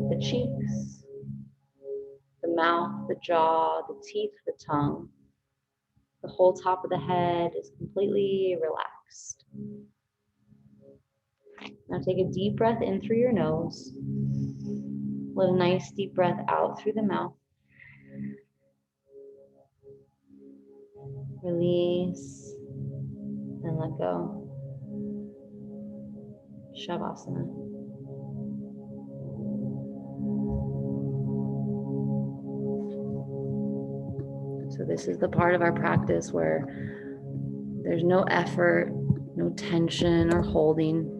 the cheeks, the mouth, the jaw, the teeth, the tongue. The whole top of the head is completely relaxed. Now take a deep breath in through your nose. Let a nice deep breath out through the mouth. Release and let go. Shavasana. So this is the part of our practice where there's no effort, no tension or holding.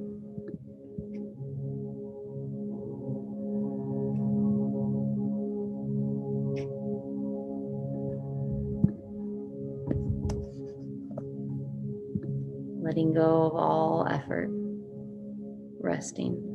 Letting go of all effort, resting.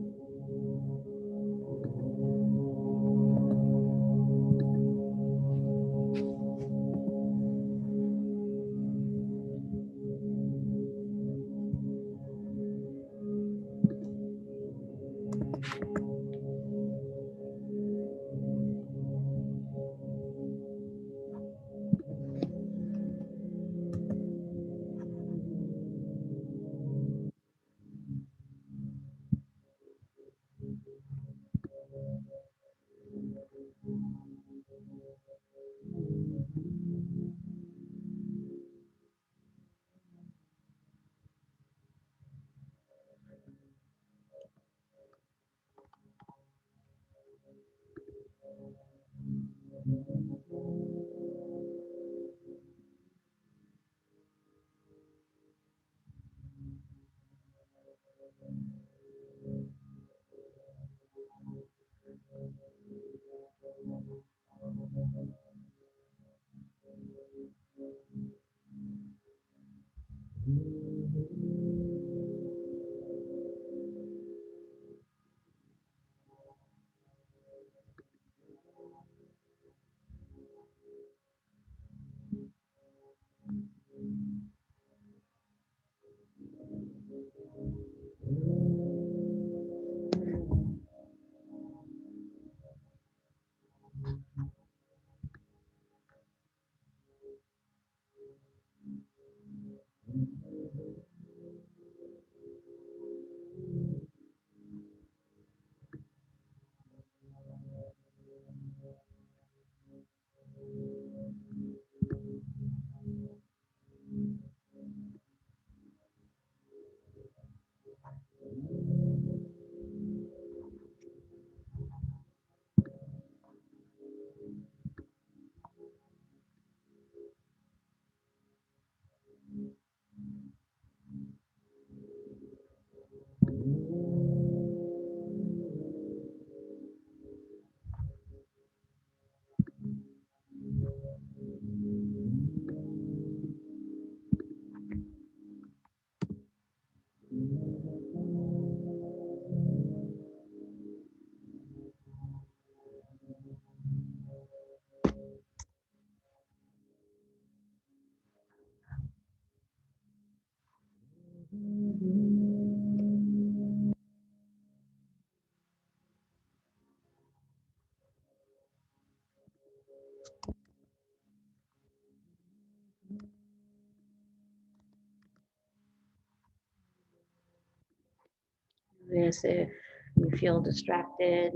Notice if you feel distracted.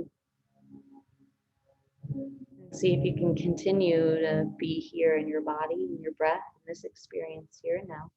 See if you can continue to be here in your body, in your breath, in this experience here and now.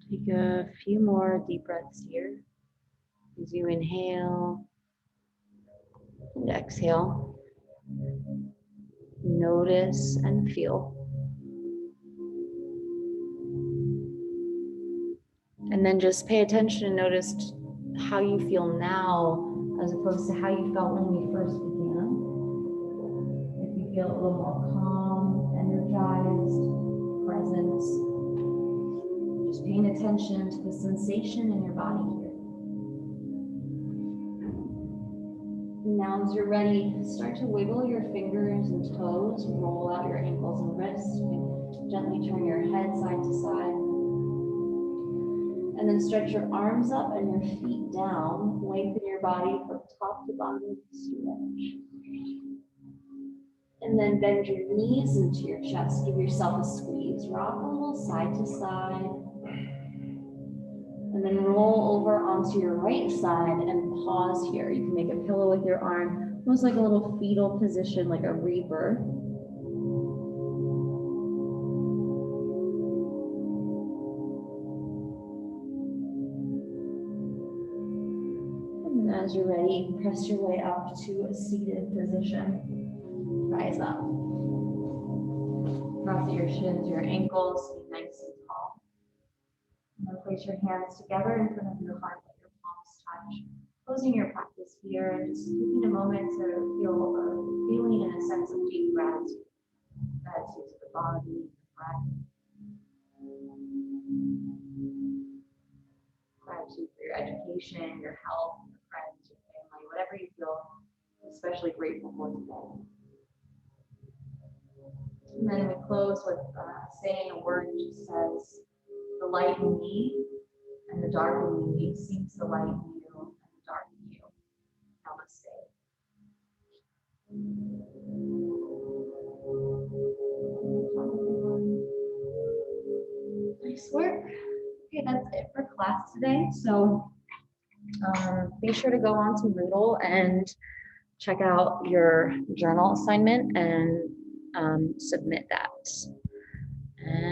Take a few more deep breaths here as you inhale and exhale. Notice and feel. And then just pay attention and notice how you feel now as opposed to how you felt when we first began. If you feel a little more calm, energized, present, just paying attention to the sensation in your body here. Now, as you're ready, start to wiggle your fingers and toes, roll out your ankles and wrists, gently turn your head side to side. And then stretch your arms up and your feet down. Lengthen your body from top to bottom. Stretch. And then bend your knees into your chest. Give yourself a squeeze. Rock a little side to side. And then roll over onto your right side and pause here. You can make a pillow with your arm, almost like a little fetal position, like a rebirth. And as you're ready, press your way up to a seated position. Rise up. Cross your shins, your ankles, be nice and tall. And then place your hands together in front of your heart, let your palms touch. Closing your practice here and just taking a moment to feel a feeling and a sense of deep gratitude. Gratitude to the body, the breath. Gratitude for your education, your health, your friends, your family, whatever you feel especially grateful for today. And then we close with saying a word that just says, the light in me and the dark in me seeks the light in you and the dark in you. Namaste. Nice work. Okay, that's it for class today. So Be sure to go on to Moodle and check out your journal assignment and submit that. And